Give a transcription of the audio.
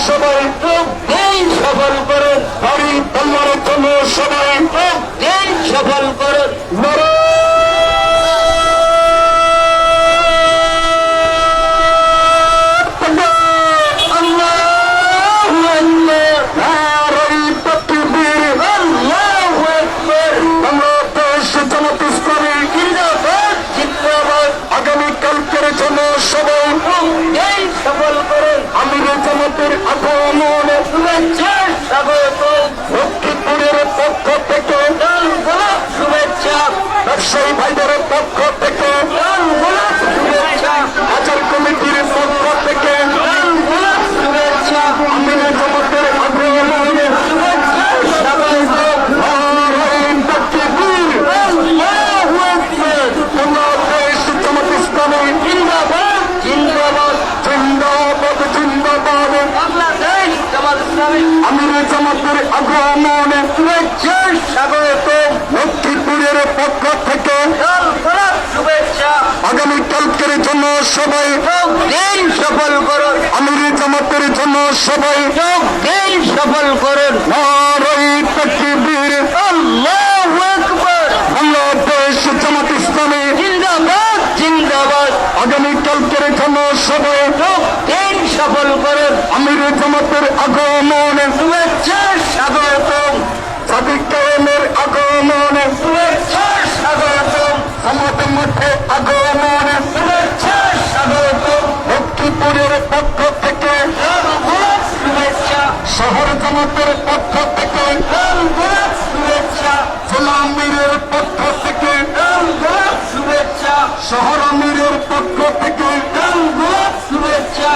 সবাই সফল করুন। বাড়ি তল্লারের জন্য সবাই সফল করুন। আগামীকালকের জন্য সবাই সফল করুন। আমিরের জামাতের আগমনে শুভেচ্ছা স্বাগত। লক্ষ্মীপুরের পক্ষ থেকে শুভেচ্ছা। ব্যবসায়ী ভাইদের পক্ষ থেকে শুভেচ্ছা। আচার কমিটির পক্ষ থেকে শুভেচ্ছা। আমিরের জামাতের আগমনে শুভেচ্ছা স্বাগত। আমিরের জামাতের আগমনে শুভেচ্ছা স্বাগত। লক্ষ্মীপুরের পক্ষ থেকে শুভেচ্ছা। আগামীকালকের জন্য সবাই সফল করুন। আমিরের জামাতের জন্য সবাই সফল করুন। নারায়ে তাকবীর, আল্লাহু আকবার। বাংলাদেশ জামাত ইসলামী জিন্দাবাদ জিন্দাবাদ। আগামীকালকের জন্য সবাই সফল করেন। আমিরের জামাতের আগমনে শুভেচ্ছা স্বাগত। সাদিক কায়েমের আগমনে শুভেচ্ছা স্বাগত। জামাতের মধ্যে আগমনে শুভেচ্ছা স্বাগত। লক্ষ্মীপুরের পক্ষ থেকে শুভেচ্ছা। শহর জামাতের পক্ষ থেকে শুভেচ্ছা। জেলা আমিরের পক্ষ থেকে শুভেচ্ছা। শহর আমিরের পক্ষ থেকে শুভেচ্ছা।